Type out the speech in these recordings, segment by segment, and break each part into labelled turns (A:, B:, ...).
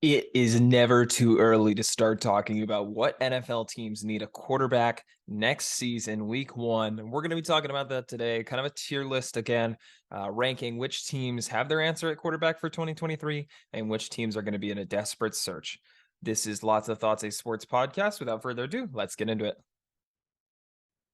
A: It is never too early to start talking about what NFL teams need a quarterback next season, week one. And we're going to be talking about that today, kind of a tier list again, ranking which teams have their answer at quarterback for 2023 and which teams are going to be in a desperate search. This is Lots of Thoughts, a sports podcast. Without further ado, let's get into it.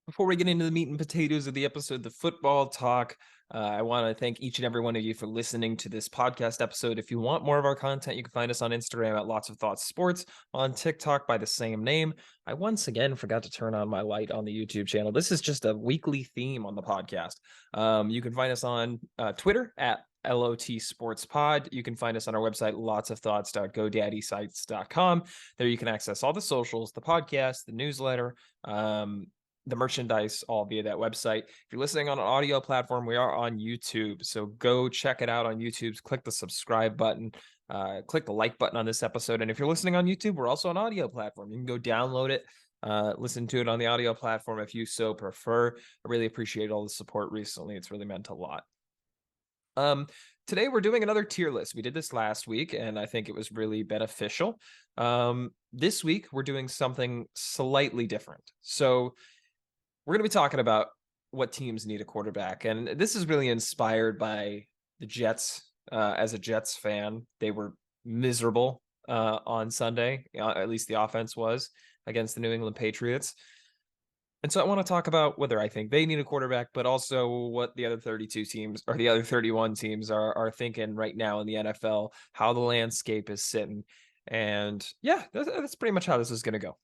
A: Before we get into the meat and potatoes of the episode, the football talk, I want to thank each and every one of you for listening to this podcast episode. If you want more of our content, you can find us on Instagram at Lots of Thoughts Sports, on TikTok by the same name. I once again forgot to turn on my light on the YouTube channel. This is just a weekly theme on the podcast. You can find us on Twitter at LOT Sports Pod. You can find us on our website, lotsofthoughts.godaddysites.com. There you can access all the socials, the podcast, the newsletter, the merchandise, all via that website. If you're listening on an audio platform, we are on YouTube. So go check it out on YouTube. Click the subscribe button, click the like button on this episode. And if you're listening on YouTube, we're also an audio platform. You can go download it, listen to it on the audio platform if you so prefer. I really appreciate all the support recently. It's really meant a lot. Today we're doing another tier list. We did this last week, and I think it was really beneficial. This week we're doing something slightly different. So we're going to be talking about what teams need a quarterback. And this is really inspired by the Jets. As a Jets fan, they were miserable on Sunday. At least the offense was against the New England Patriots. And so I want to talk about whether I think they need a quarterback, but also what the other 32 teams or the other 31 teams are thinking right now in the NFL, how the landscape is sitting. And yeah, that's pretty much how this is going to go.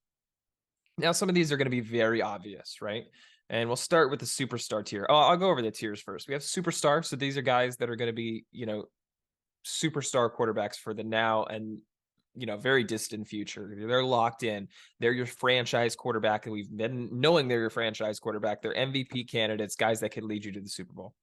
A: Now, some of these are going to be very obvious, right? And we'll start with the superstar tier. Oh, I'll go over the tiers first. We have superstar. So these are guys that are going to be, superstar quarterbacks for the now and, very distant future. They're locked in. They're your franchise quarterback. And we've been knowing they're your franchise quarterback. They're MVP candidates, guys that could lead you to the Super Bowl.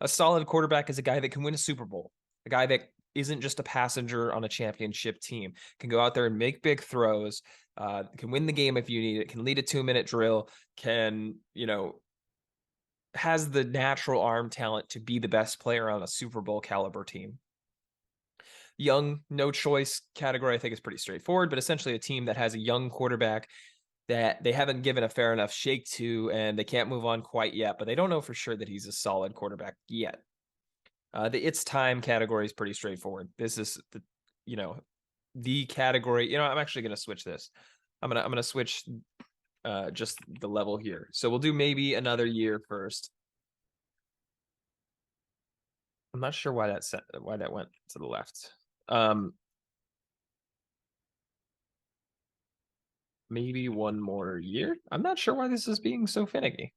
A: A solid quarterback is a guy that can win a Super Bowl, a guy that isn't just a passenger on a championship team, can go out there and make big throws, can win the game if you need it, can lead a 2-minute drill, can, has the natural arm talent to be the best player on a Super Bowl caliber team. Young, no choice category, I think is pretty straightforward, but essentially a team that has a young quarterback that they haven't given a fair enough shake to, and they can't move on quite yet, but they don't know for sure that he's a solid quarterback yet. The it's time category is pretty straightforward. This is the category. I'm actually going to switch this. I'm gonna switch just the level here. So we'll do maybe another year first. I'm not sure why that went to the left. Maybe one more year. I'm not sure why this is being so finicky.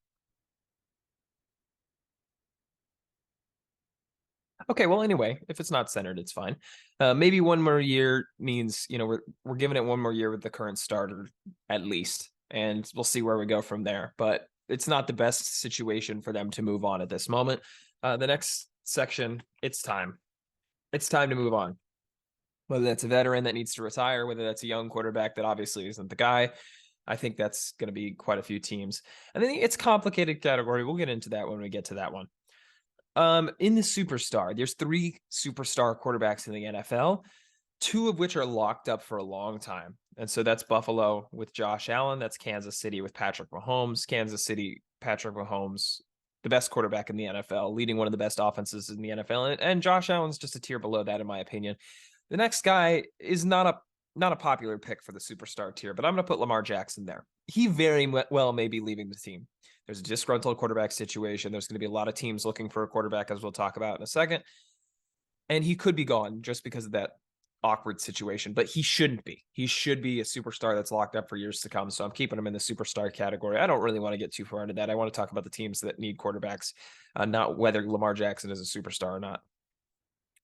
A: Okay, well, anyway, if it's not centered, it's fine. Maybe one more year means we're giving it one more year with the current starter at least, and we'll see where we go from there. But it's not the best situation for them to move on at this moment. The next section, it's time. It's time to move on. Whether that's a veteran that needs to retire, whether that's a young quarterback that obviously isn't the guy. I think that's going to be quite a few teams. And then it's complicated category. We'll get into that when we get to that one. In the superstar, there's 3 superstar quarterbacks in the NFL, 2 of which are locked up for a long time. And so that's Buffalo with Josh Allen. That's Kansas City with Patrick Mahomes. Kansas City, Patrick Mahomes, the best quarterback in the NFL, leading one of the best offenses in the NFL. And Josh Allen's just a tier below that, in my opinion. The next guy is not a popular pick for the superstar tier, but I'm going to put Lamar Jackson there. He very well may be leaving the team. There's a disgruntled quarterback situation. There's going to be a lot of teams looking for a quarterback, as we'll talk about in a second. And he could be gone just because of that awkward situation, but he shouldn't be. He should be a superstar that's locked up for years to come. So I'm keeping him in the superstar category. I don't really want to get too far into that. I want to talk about the teams that need quarterbacks, not whether Lamar Jackson is a superstar or not.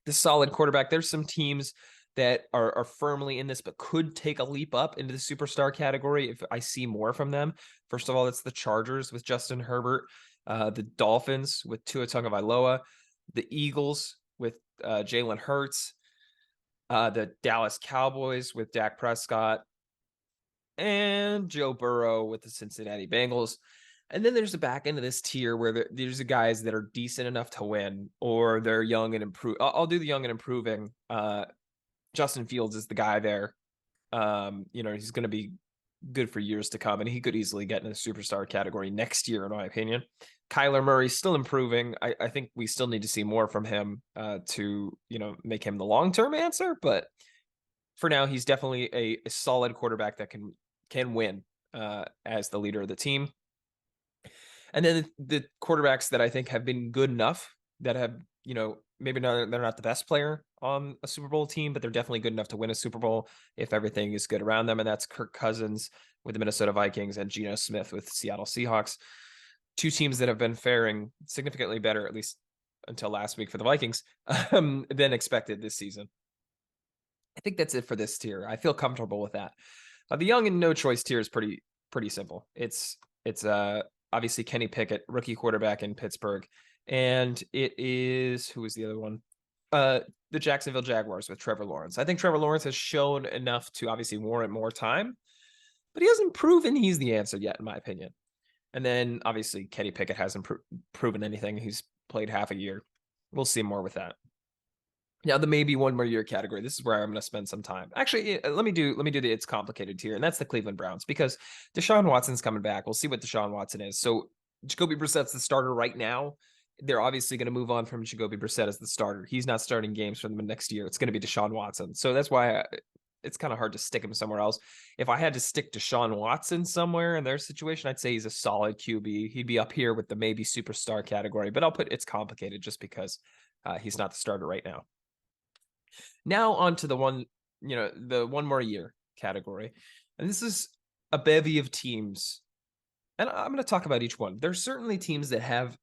A: This solid quarterback, there's some teams that are firmly in this, but could take a leap up into the superstar category if I see more from them. First of all, it's the Chargers with Justin Herbert, the Dolphins with Tua Tagovailoa, the Eagles with Jalen Hurts, the Dallas Cowboys with Dak Prescott, and Joe Burrow with the Cincinnati Bengals. And then there's the back end of this tier where there's the guys that are decent enough to win, or they're young and improve. I'll do the young and improving Justin Fields is the guy there. He's going to be good for years to come, and he could easily get in the superstar category next year, in my opinion. Kyler Murray still improving. I think we still need to see more from him to make him the long-term answer, but for now, he's definitely a solid quarterback that can win as the leader of the team. And then the quarterbacks that I think have been good enough that have, maybe they're not the best player on a Super Bowl team, but they're definitely good enough to win a Super Bowl if everything is good around them. And that's Kirk Cousins with the Minnesota Vikings and Geno Smith with Seattle Seahawks. Two teams that have been faring significantly better, at least until last week for the Vikings, than expected this season. I think that's it for this tier. I feel comfortable with that. The young and no choice tier is pretty simple. It's obviously Kenny Pickett, rookie quarterback in Pittsburgh, and it is, who is the other one? The Jacksonville Jaguars with Trevor Lawrence. I think Trevor Lawrence has shown enough to obviously warrant more time, but he hasn't proven he's the answer yet, in my opinion. And then obviously Kenny Pickett hasn't proven anything. He's played half a year. We'll see more with that. Now, the maybe one more year category. This is where I'm going to spend some time. Actually, let me do the it's complicated tier, and that's the Cleveland Browns, because Deshaun Watson's coming back. We'll see what Deshaun Watson is. So Jacoby Brissett's the starter right now. They're obviously going to move on from Jacoby Brissett as the starter. He's not starting games for them next year. It's going to be Deshaun Watson. So that's why it's kind of hard to stick him somewhere else. If I had to stick Deshaun Watson somewhere in their situation, I'd say he's a solid QB. He'd be up here with the maybe superstar category, but I'll put it's complicated just because he's not the starter right now. Now on to the one more year category. And this is a bevy of teams. And I'm going to talk about each one. There's certainly teams that have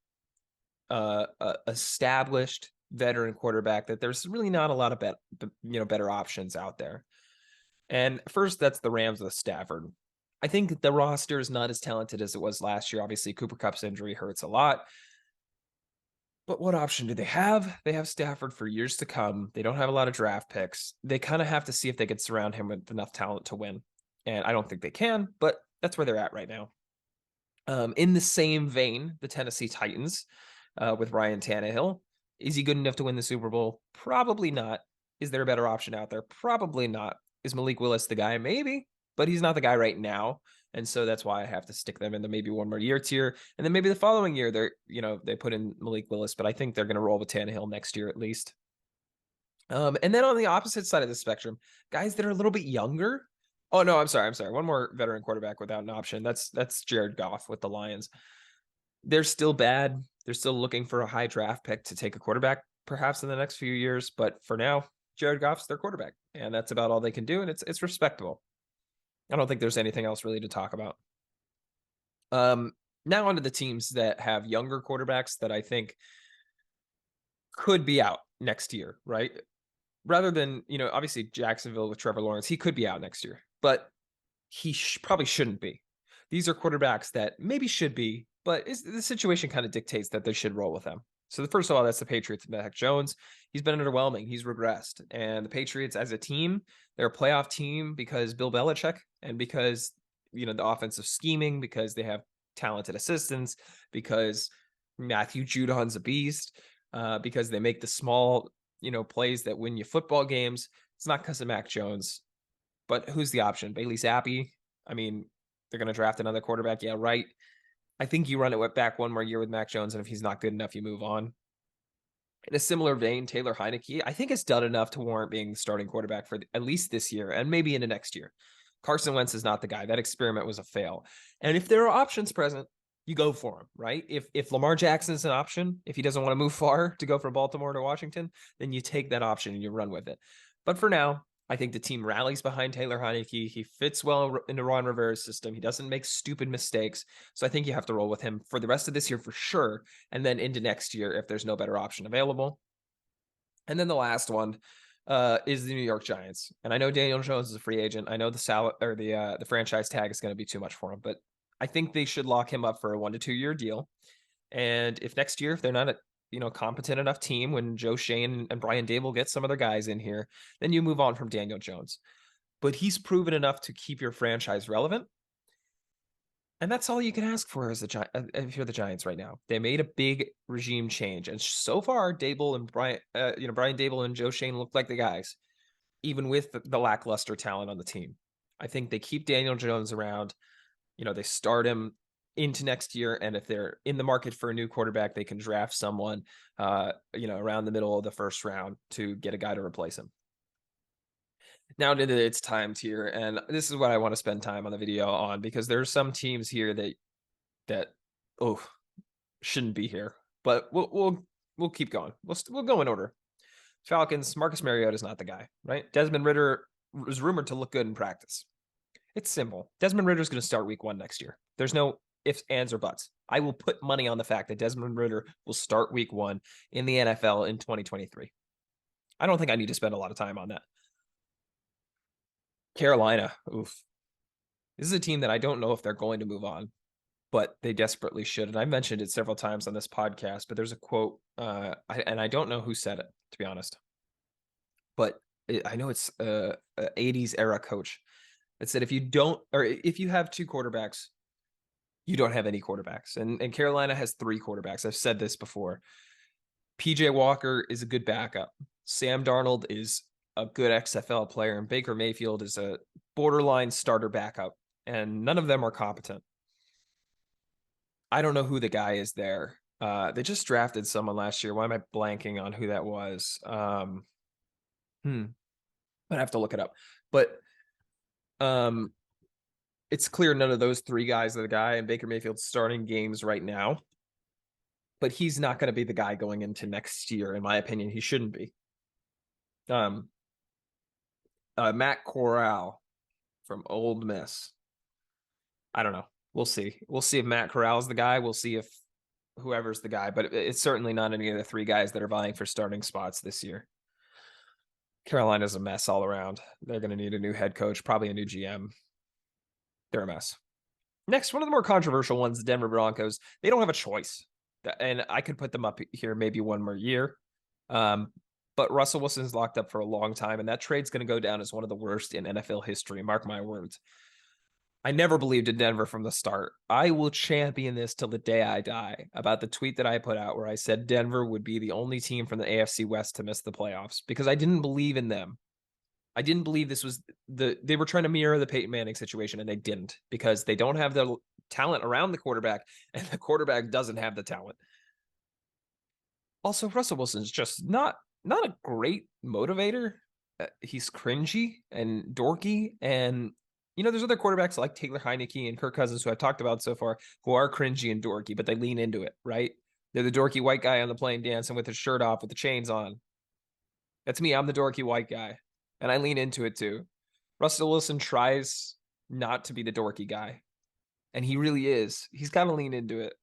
A: a established veteran quarterback that there's really not a lot of better options out there. And first, that's the Rams with Stafford. I think the roster is not as talented as it was last year. Obviously, Cooper Kupp's injury hurts a lot. But what option do they have? They have Stafford for years to come. They don't have a lot of draft picks. They kind of have to see if they could surround him with enough talent to win. And I don't think they can, but that's where they're at right now. In the same vein, the Tennessee Titans with Ryan Tannehill. Is he good enough to win the Super Bowl? Probably not. Is there a better option out there? Probably not. Is Malik Willis the guy? Maybe, but he's not the guy right now. And so that's why I have to stick them in the maybe one more year tier. And then maybe the following year, they put in Malik Willis, but I think they're going to roll with Tannehill next year at least. And then on the opposite side of the spectrum, guys that are a little bit younger. Oh, no, I'm sorry. One more veteran quarterback without an option. That's Jared Goff with the Lions. They're still bad. They're still looking for a high draft pick to take a quarterback perhaps in the next few years. But for now, Jared Goff's their quarterback. And that's about all they can do. And it's respectable. I don't think there's anything else really to talk about. Now onto the teams that have younger quarterbacks that I think could be out next year, right? Rather than, obviously Jacksonville with Trevor Lawrence, he could be out next year, but he probably shouldn't be. These are quarterbacks that maybe should be, but the situation kind of dictates that they should roll with them. So first of all, that's the Patriots and Mac Jones. He's been underwhelming. He's regressed. And the Patriots as a team, they're a playoff team because Bill Belichick and because, the offensive scheming, because they have talented assistants, because Matthew Judon's a beast, because they make the small, plays that win you football games. It's not because of Mac Jones, but who's the option? Bailey Zappi? I mean, they're going to draft another quarterback. Yeah, right. I think you run it back one more year with Mac Jones, and if he's not good enough, you move on. In a similar vein, Taylor Heineke, I think has done enough to warrant being the starting quarterback for at least this year and maybe into next year. Carson Wentz is not the guy. That experiment was a fail. And if there are options present, you go for him, right? If Lamar Jackson is an option, if he doesn't want to move far to go from Baltimore to Washington, then you take that option and you run with it. But for now, I think the team rallies behind Taylor Heineke. He fits well into Ron Rivera's system. He doesn't make stupid mistakes. So I think you have to roll with him for the rest of this year for sure. And then into next year, if there's no better option available. And then the last one is the New York Giants. And I know Daniel Jones is a free agent. I know the franchise tag is going to be too much for him, but I think they should lock him up for a 1 to 2 year deal. And if next year, if they're not competent enough team, when Joe Shane and Brian Dable get some other guys in here, then you move on from Daniel Jones. But he's proven enough to keep your franchise relevant. And that's all you can ask for as if you're the Giants right now. They made a big regime change. And so far, Dable and Brian Dable and Joe Shane look like the guys. even with the lackluster talent on the team. I think they keep Daniel Jones around. They start him into next year, and if they're in the market for a new quarterback, they can draft someone, around the middle of the first round to get a guy to replace him. Now it's time tier, and this is what I want to spend time on the video on, because there are some teams here that shouldn't be here, but we'll keep going. We'll go in order. Falcons, Marcus Mariota is not the guy, right? Desmond Ridder was rumored to look good in practice. It's simple. Desmond Ridder is going to start week 1 next year. There's no ifs, ands, or buts. I will put money on the fact that Desmond Ridder will start week 1 in the NFL in 2023. I don't think I need to spend a lot of time on that. Carolina, oof. This is a team that I don't know if they're going to move on, but they desperately should. And I mentioned it several times on this podcast, but there's a quote, and I don't know who said it, to be honest. But I know it's a 80s era coach that said, if you have 2 quarterbacks, you don't have any quarterbacks. And Carolina has 3 quarterbacks. I've said this before. PJ Walker is a good backup. Sam Darnold is a good XFL player, and Baker Mayfield is a borderline starter backup, and none of them are competent. I don't know who the guy is there. They just drafted someone last year. Why am I blanking on who that was? I'd have to look it up. But it's clear none of those 3 guys are the guy, and Baker Mayfield's starting games right now. But he's not going to be the guy going into next year. In my opinion, he shouldn't be. Matt Corral from Ole Miss. I don't know. We'll see. We'll see if Matt Corral's the guy. We'll see if whoever's the guy, but it's certainly not any of the 3 guys that are vying for starting spots this year. Carolina's a mess all around. They're going to need a new head coach, probably a new GM. They're a mess. Next, one of the more controversial ones, the Denver Broncos. They don't have a choice. And I could put them up here maybe one more year. But Russell Wilson's locked up for a long time, and that trade's going to go down as one of the worst in NFL history. Mark my words. I never believed in Denver from the start. I will champion this till the day I die about the tweet that I put out where I said Denver would be the only team from the AFC West to miss the playoffs, because I didn't believe in them. I didn't believe this was they were trying to mirror the Peyton Manning situation, and they didn't, because they don't have the talent around the quarterback, and the quarterback doesn't have the talent. Also, Russell Wilson's just not a great motivator. He's cringy and dorky, and there's other quarterbacks like Taylor Heineke and Kirk Cousins, who I've talked about so far, who are cringy and dorky, but they lean into it, right? They're the dorky white guy on the plane dancing with his shirt off with the chains on. That's me. I'm the dorky white guy, and I lean into it too. Russell Wilson tries not to be the dorky guy, and he really is. He's got to lean into it,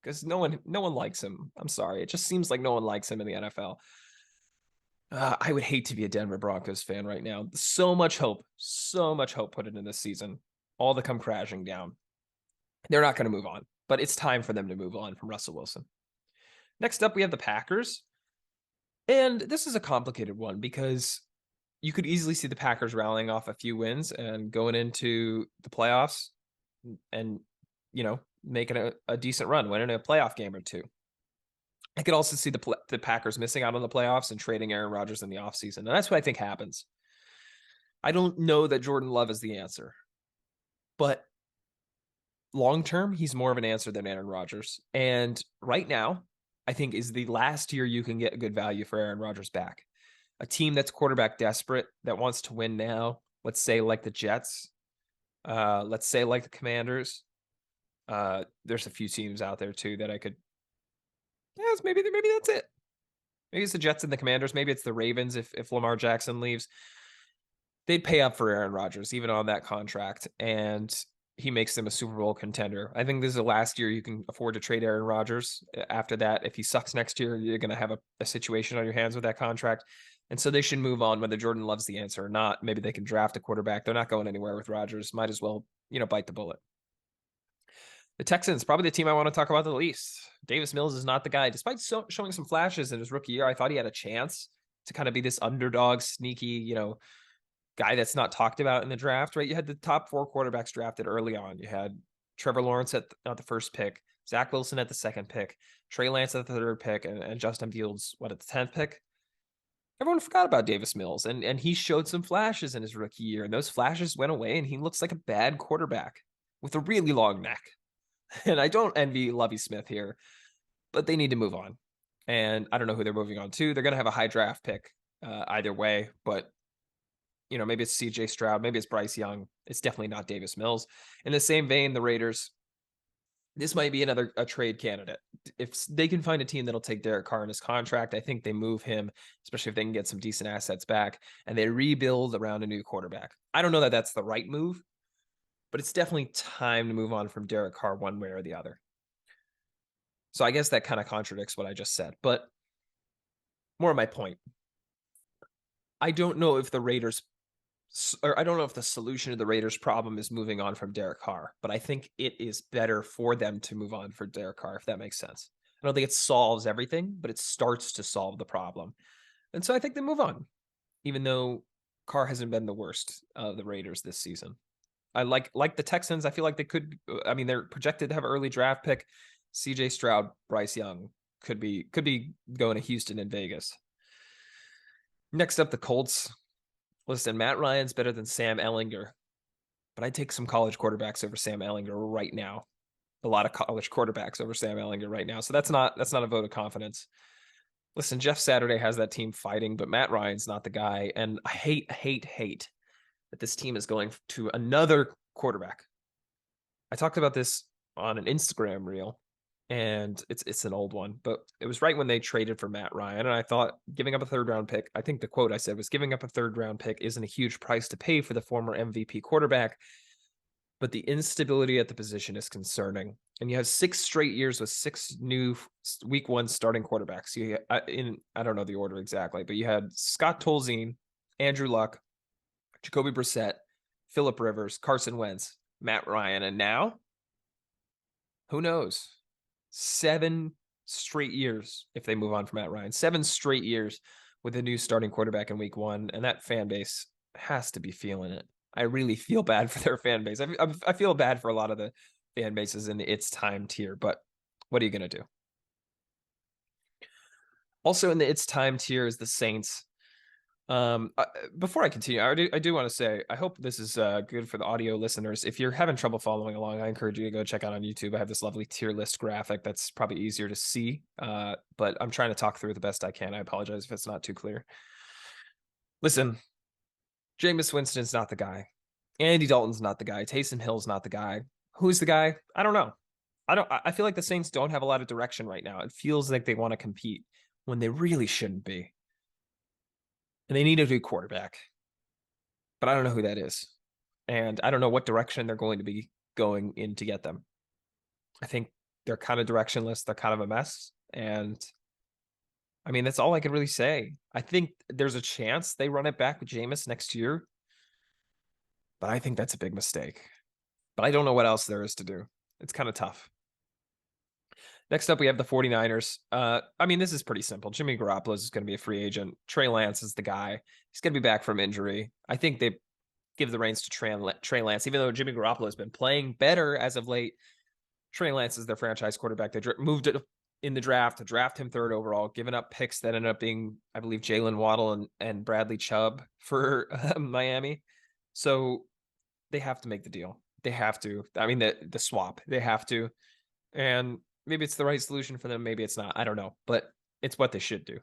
A: because no one likes him. I'm sorry. It just seems like no one likes him in the NFL. I would hate to be a Denver Broncos fan right now. So much hope put into this season, all to come crashing down. They're not going to move on, but it's time for them to move on from Russell Wilson. Next up, we have the Packers. And this is a complicated one, because you could easily see the Packers rallying off a few wins and going into the playoffs and, making a decent run, winning a playoff game or 2. I could also see the Packers missing out on the playoffs and trading Aaron Rodgers in the offseason. And that's what I think happens. I don't know that Jordan Love is the answer, but long-term, he's more of an answer than Aaron Rodgers. And right now, I think is the last year you can get good value for Aaron Rodgers back. A team that's quarterback desperate, that wants to win now, let's say like the Jets, let's say like the Commanders. There's a few teams out there too that I could. Yes, maybe that's it. Maybe it's the Jets and the Commanders. Maybe it's the Ravens if Lamar Jackson leaves. They'd pay up for Aaron Rodgers, even on that contract, and he makes them a Super Bowl contender. I think this is the last year you can afford to trade Aaron Rodgers. After that, if he sucks next year, you're going to have a situation on your hands with that contract. And so they should move on, whether Jordan Love's the answer or not. Maybe they can draft a quarterback. They're not going anywhere with Rodgers. Might as well, bite the bullet. The Texans, probably the team I want to talk about the least. Davis Mills is not the guy. Despite showing some flashes in his rookie year, I thought he had a chance to kind of be this underdog, sneaky, guy that's not talked about in the draft, right? You had the top 4 quarterbacks drafted early on. You had Trevor Lawrence at the first pick, Zach Wilson at the second pick, Trey Lance at the 3rd pick, and Justin Fields, at the 10th pick? everyone forgot about Davis Mills, and he showed some flashes in his rookie year, and those flashes went away, and he looks like a bad quarterback with a really long neck. And I don't envy Lovie Smith here, but they need to move on. And I don't know who they're moving on to. They're going to have a high draft pick either way, but maybe it's CJ Stroud, maybe it's Bryce Young. It's definitely not Davis Mills. In the same vein, the Raiders, this might be a trade candidate. If they can find a team that'll take Derek Carr in his contract, I think they move him, especially if they can get some decent assets back, and they rebuild around a new quarterback. I don't know that that's the right move, but it's definitely time to move on from Derek Carr one way or the other. So I guess that kind of contradicts what I just said, but more of my point. I don't know if the Raiders, or I don't know if the solution to the Raiders' problem is moving on from Derek Carr, but I think it is better for them to move on for Derek Carr, if that makes sense. I don't think it solves everything, but it starts to solve the problem. And so I think they move on, even though Carr hasn't been the worst of the Raiders this season. I like the Texans. I feel like they could. I mean, they're projected to have an early draft pick. C.J. Stroud, Bryce Young could be going to Houston and Vegas. Next up, the Colts. Listen, Matt Ryan's better than Sam Ehlinger, but I'd take some college quarterbacks over Sam Ehlinger right now. A lot of college quarterbacks over Sam Ehlinger right now. So that's not a vote of confidence. Listen, Jeff Saturday has that team fighting, but Matt Ryan's not the guy. And I hate that this team is going to another quarterback. I talked about this on an Instagram reel, and it's an old one, but it was right when they traded for Matt Ryan. And I thought giving up a third round pick, I think the quote I said was giving up a third round pick isn't a huge price to pay for the former MVP quarterback, but the instability at the position is concerning. And you have 6 straight years with 6 new week 1 starting quarterbacks. I don't know the order exactly, but you had Scott Tolzien, Andrew Luck, Jacoby Brissett, Phillip Rivers, Carson Wentz, Matt Ryan, and now, who knows? 7 straight years if they move on from Matt Ryan. 7 straight years with a new starting quarterback in week 1, and that fan base has to be feeling it. I really feel bad for their fan base. I feel bad for a lot of the fan bases in the It's Time tier, but what are you going to do? Also in the It's Time tier is the Saints. Before I continue, I do want to say, I hope this is good for the audio listeners. If you're having trouble following along, I encourage you to go check out on YouTube. I have this lovely tier list graphic that's probably easier to see, but I'm trying to talk through it the best I can. I apologize if it's not too clear. Listen, Jameis Winston's not the guy. Andy Dalton's not the guy. Taysom Hill's not the guy. Who's the guy? I don't know. I feel like the Saints don't have a lot of direction right now. It feels like they want to compete when they really shouldn't be. And they need a new quarterback, but I don't know who that is. And I don't know what direction they're going to be going in to get them. I think they're kind of directionless. They're kind of a mess. And I mean, that's all I can really say. I think there's a chance they run it back with Jameis next year, but I think that's a big mistake. But I don't know what else there is to do. It's kind of tough. Next up, we have the 49ers. I mean, this is pretty simple. Jimmy Garoppolo is going to be a free agent. Trey Lance is the guy. He's going to be back from injury. I think they give the reins to Trey Lance, even though Jimmy Garoppolo has been playing better as of late. Trey Lance is their franchise quarterback. They moved it in the draft to draft him 3rd overall, giving up picks that ended up being, I believe, Jalen Waddle and Bradley Chubb for Miami. So they have to make the deal. They have to. I mean, the swap. They have to. And maybe it's the right solution for them. Maybe it's not. I don't know. But it's what they should do.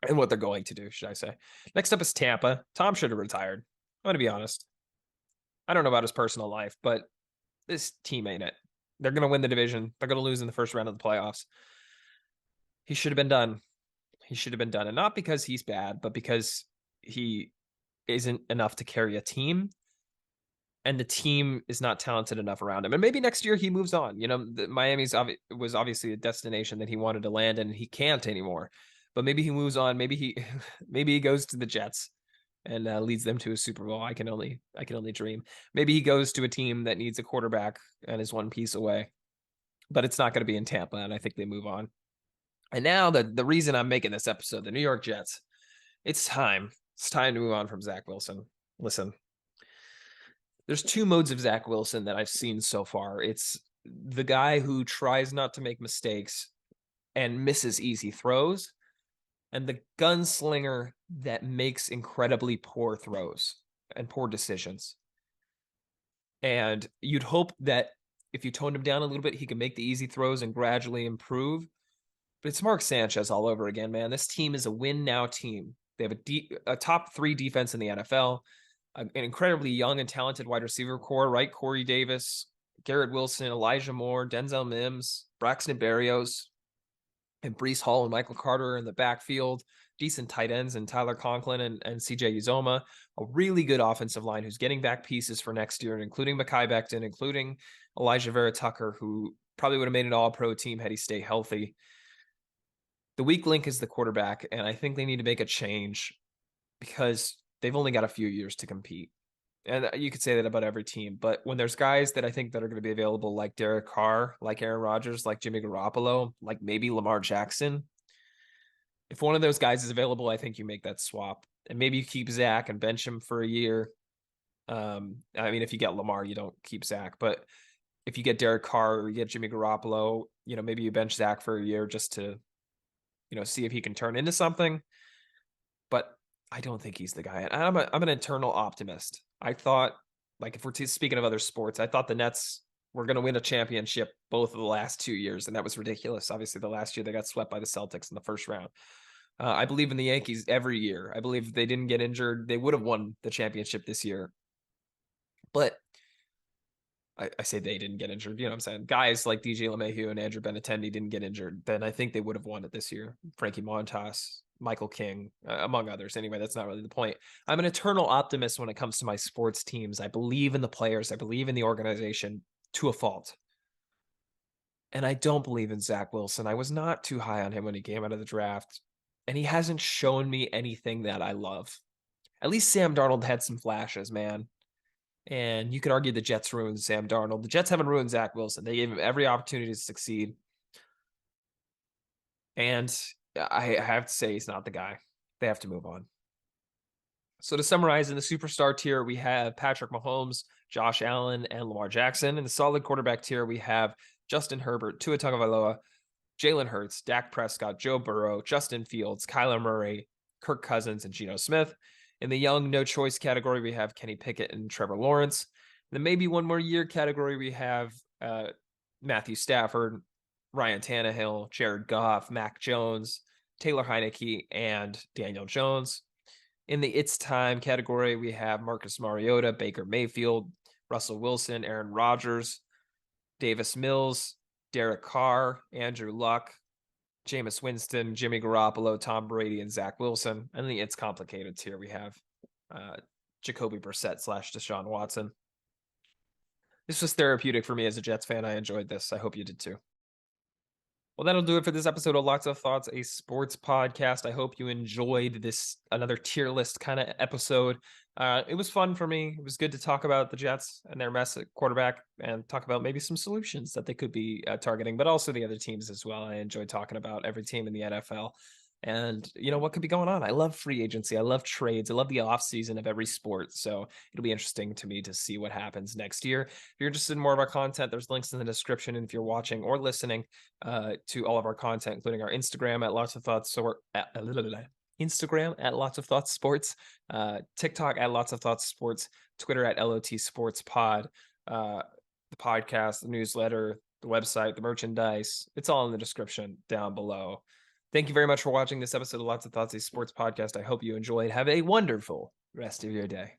A: And what they're going to do, should I say. Next up is Tampa. Tom should have retired. I'm going to be honest. I don't know about his personal life, but this team ain't it. They're going to win the division. They're going to lose in the first round of the playoffs. He should have been done. He should have been done. And not because he's bad, but because he isn't enough to carry a team. And the team is not talented enough around him. And maybe next year he moves on. Miami's was obviously a destination that he wanted to land in, and he can't anymore. But maybe he moves on. Maybe he goes to the Jets and leads them to a Super Bowl. I can only dream. Maybe he goes to a team that needs a quarterback and is one piece away. But it's not going to be in Tampa, and I think they move on. And now the reason I'm making this episode, the New York Jets, it's time. It's time to move on from Zach Wilson. Listen, there's 2 modes of Zach Wilson that I've seen so far. It's the guy who tries not to make mistakes and misses easy throws. and the gunslinger that makes incredibly poor throws and poor decisions. And you'd hope that if you toned him down a little bit, he can make the easy throws and gradually improve. But it's Mark Sanchez all over again, man. This team is a win now team. They have a top 3 defense in the NFL, an incredibly young and talented wide receiver core, right? Corey Davis, Garrett Wilson, Elijah Moore, Denzel Mims, Braxton Berrios, and Breece Hall and Michael Carter in the backfield. Decent tight ends and Tyler Conklin and CJ Uzoma. A really good offensive line who's getting back pieces for next year, including Mekhi Becton, including Elijah Vera Tucker, who probably would have made an all-pro team had he stayed healthy. The weak link is the quarterback, and I think they need to make a change because they've only got a few years to compete. And you could say that about every team, but when there's guys that I think that are going to be available, like Derek Carr, like Aaron Rodgers, like Jimmy Garoppolo, like maybe Lamar Jackson, if one of those guys is available, I think you make that swap, and maybe you keep Zach and bench him for a year. I mean, if you get Lamar, you don't keep Zach, but if you get Derek Carr or you get Jimmy Garoppolo, maybe you bench Zach for a year just to, see if he can turn into something. But I don't think he's the guy. I'm an eternal optimist. I thought, like, if we're speaking of other sports, I thought the Nets were going to win a championship both of the last 2 years, and that was ridiculous. Obviously, the last year they got swept by the Celtics in the first round. I believe in the Yankees every year. I believe if they didn't get injured, they would have won the championship this year. But I say they didn't get injured. You know what I'm saying? Guys like DJ LeMahieu and Andrew Benintendi didn't get injured. Then I think they would have won it this year. Frankie Montas, Michael King, among others. Anyway, that's not really the point. I'm an eternal optimist when it comes to my sports teams. I believe in the players. I believe in the organization to a fault. And I don't believe in Zach Wilson. I was not too high on him when he came out of the draft. And he hasn't shown me anything that I love. At least Sam Darnold had some flashes, man. And you could argue the Jets ruined Sam Darnold. The Jets haven't ruined Zach Wilson. They gave him every opportunity to succeed. And I have to say he's not the guy. They have to move on. So to summarize, in the superstar tier, we have Patrick Mahomes, Josh Allen, and Lamar Jackson. In the solid quarterback tier, we have Justin Herbert, Tua Tagovailoa, Jalen Hurts, Dak Prescott, Joe Burrow, Justin Fields, Kyler Murray, Kirk Cousins, and Geno Smith. In the young no choice category, we have Kenny Pickett and Trevor Lawrence. In the maybe one more year category, we have Matthew Stafford, Ryan Tannehill, Jared Goff, Mac Jones, Taylor Heineke, and Daniel Jones. In the It's Time category, we have Marcus Mariota, Baker Mayfield, Russell Wilson, Aaron Rodgers, Davis Mills, Derek Carr, Andrew Luck, Jameis Winston, Jimmy Garoppolo, Tom Brady, and Zach Wilson. And the It's Complicated tier, we have Jacoby Brissett / Deshaun Watson. This was therapeutic for me as a Jets fan. I enjoyed this. I hope you did too. Well, that'll do it for this episode of Lots of Thoughts, a sports podcast. I hope you enjoyed this, another tier list kind of episode. It was fun for me. It was good to talk about the Jets and their mess at quarterback and talk about maybe some solutions that they could be targeting, but also the other teams as well. I enjoyed talking about every team in the NFL and what could be going on. I love free agency. I love trades. I love the off season of every sport. So it'll be interesting to me to see what happens next year. If you're interested in more of our content, there's links in the description. And if you're watching or listening to all of our content, including our Instagram at Lots of Thoughts, or Instagram at Lots of Thoughts Sports, TikTok at Lots of Thoughts Sports, Twitter at LOT Sports Pod, the podcast, the newsletter, the website, the merchandise. It's all in the description down below. Thank you very much for watching this episode of Lots of Thoughts, a sports podcast. I hope you enjoyed. Have a wonderful rest of your day.